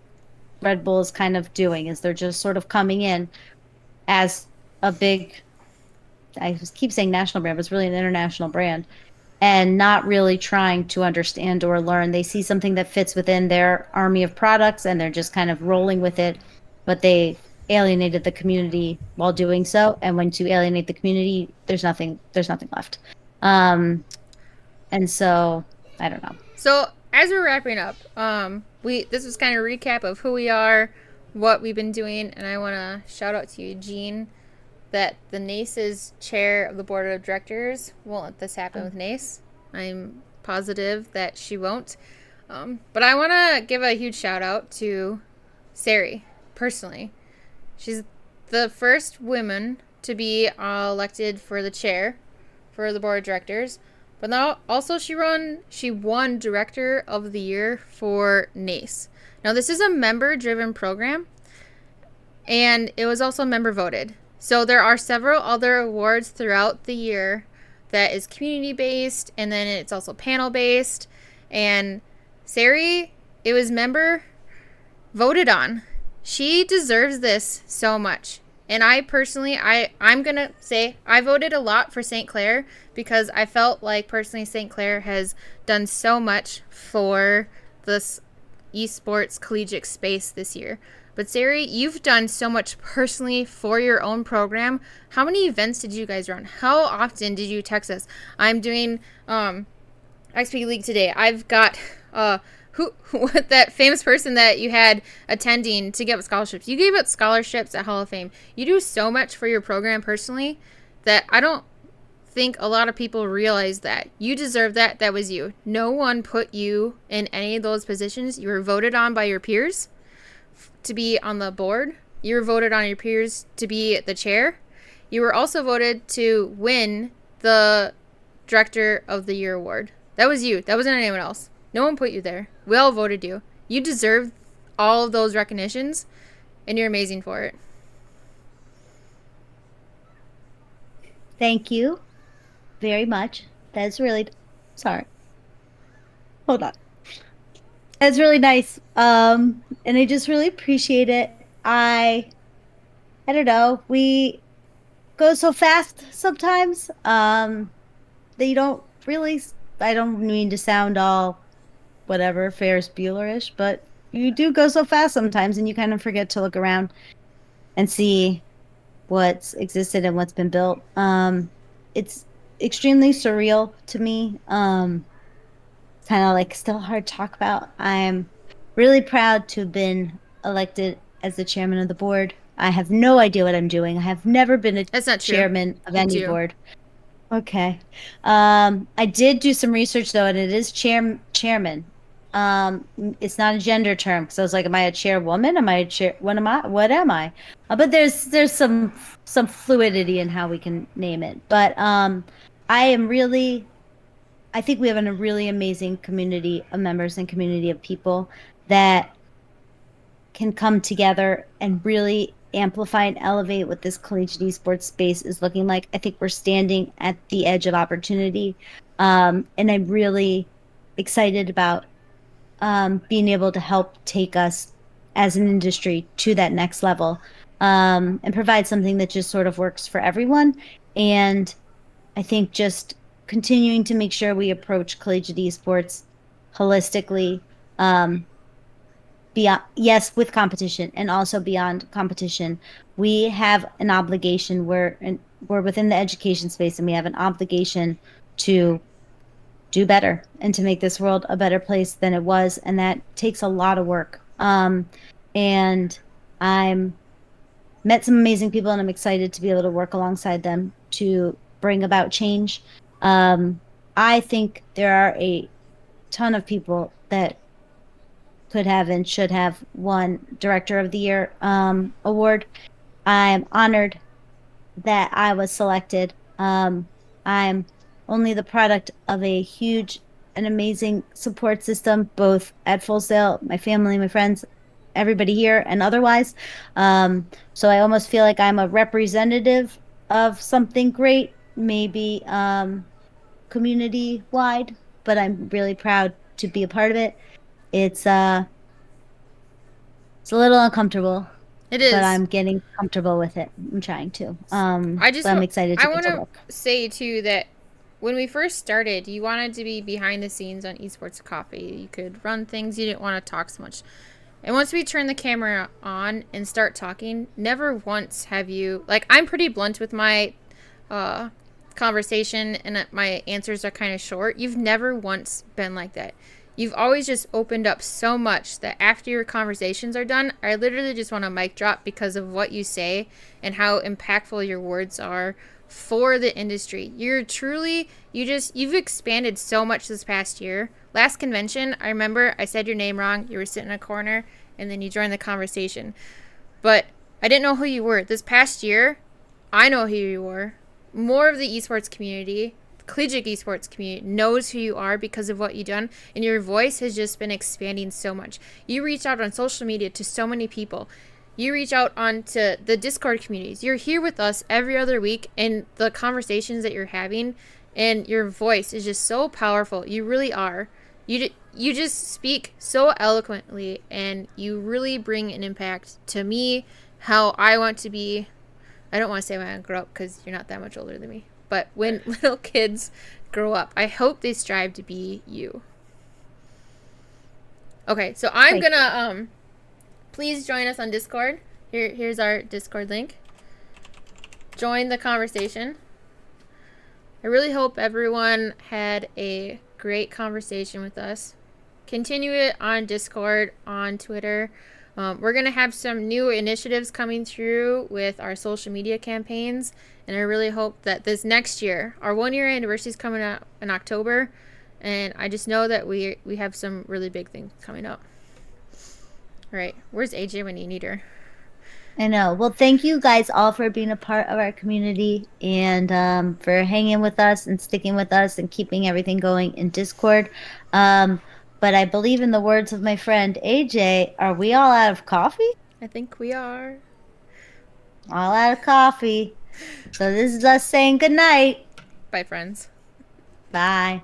Red Bull is kind of doing, is they're just sort of coming in as a big, I keep saying national brand, but it's really an international brand, and not really trying to understand or learn. They see something that fits within their army of products and they're just kind of rolling with it, but they alienated the community while doing so. And when you alienate the community, there's nothing left. And so I don't know. So as we're wrapping up, this was kind of a recap of who we are, what we've been doing, and I want to shout out to Eugene that the NACE's chair of the board of directors won't let this happen with NACE. I'm positive that she won't. But I want to give a huge shout out to Sari, personally. She's the first woman to be elected for the chair for the board of directors. But now also she won Director of the Year for NACE. Now this is a member-driven program, and it was also member-voted. So there are several other awards throughout the year that is community-based, and then it's also panel-based. And Sari, it was member voted on. She deserves this so much. And I personally, I'm going to say I voted a lot for St. Clair because I felt like personally St. Clair has done so much for this esports collegiate space this year. But Sari, you've done so much personally for your own program. How many events did you guys run? How often did you text us? I'm doing XP League today. I've got what that famous person that you had attending to give up scholarships. You gave up scholarships at Hall of Fame. You do so much for your program personally that I don't think a lot of people realize that. You deserve that. That was you. No one put you in any of those positions. You were voted on by your peers to be on the board. You were voted on your peers to be the chair. You were also voted to win the Director of the Year award. That was you. That wasn't anyone else. No one put you there. We all voted you. You deserve all of those recognitions, and you're amazing for it. Thank you very much. That's really... Sorry. Hold on. That's really nice. And I just really appreciate it. I don't know. We go so fast sometimes. That you don't really. I don't mean to sound all whatever Ferris Bueller-ish, but you do go so fast sometimes, and you kind of forget to look around and see what's existed and what's been built. It's extremely surreal to me. It's kind of like still hard to talk about. I'm really proud to have been elected as the chairman of the board. I have no idea what I'm doing. I have never been a That's not true. chairman of You any do. board. Okay. I did do some research though, and it is chairman. It's not a gender term. So I was like, am I a chairwoman? Am I a chair? What am I? What am I? But there's some fluidity in how we can name it. But I am really. I think we have a really amazing community of members and community of people that can come together and really amplify and elevate what this collegiate esports space is looking like. I think we're standing at the edge of opportunity. And I'm really excited about being able to help take us as an industry to that next level, and provide something that just sort of works for everyone. And I think just continuing to make sure we approach collegiate esports holistically, beyond, yes, with competition and also beyond competition. We have an obligation. We're within the education space, and we have an obligation to do better and to make this world a better place than it was, and that takes a lot of work. And I'm met some amazing people, and I'm excited to be able to work alongside them to bring about change. I think there are a ton of people that could have and should have won Director of the Year award. I'm honored that I was selected. I'm only the product of a huge and amazing support system, both at Full Sail, my family, my friends, everybody here, and otherwise. So I almost feel like I'm a representative of something great, maybe community wide, but I'm really proud to be a part of it. It's it's a little uncomfortable, It but is. I'm getting comfortable with it. I'm trying to. I just But I'm wa- excited to I get want to to work. say too that when we first started, you wanted to be behind the scenes on Esports Coffee. You could run things. You didn't want to talk so much. And once we turn the camera on and start talking, never once have you like I'm pretty blunt with my uh, conversation, and my answers are kind of short. You've never once been like that. You've always just opened up so much that after your conversations are done, I literally just want a mic drop because of what you say and how impactful your words are for the industry. You're truly, you've expanded so much this past year. Last convention, I remember I said your name wrong. You were sitting in a corner and then you joined the conversation. But I didn't know who you were. This past year, I know who you were. More of the esports community, collegiate esports community, knows who you are because of what you've done, and your voice has just been expanding so much. You reach out on social media to so many people. You reach out onto the Discord communities. You're here with us every other week, and the conversations that you're having, and your voice is just so powerful. You really are. You just speak so eloquently, and you really bring an impact to me, how I want to be. I don't want to say when I grow up because you're not that much older than me. But when little kids grow up, I hope they strive to be you. Okay, so I'm Thank gonna please join us on Discord. Here's our Discord link. Join the conversation. I really hope everyone had a great conversation with us. Continue it on Discord, on Twitter. We're going to have some new initiatives coming through with our social media campaigns. And I really hope that this next year, our 1-year anniversary is coming up in October. And I just know that we have some really big things coming up. All right. Where's AJ when you need her? I know. Well, thank you guys all for being a part of our community, and for hanging with us and sticking with us and keeping everything going in Discord. But I believe in the words of my friend AJ, are we all out of coffee? I think we are. All out of coffee. So this is us saying good night. Bye, friends. Bye.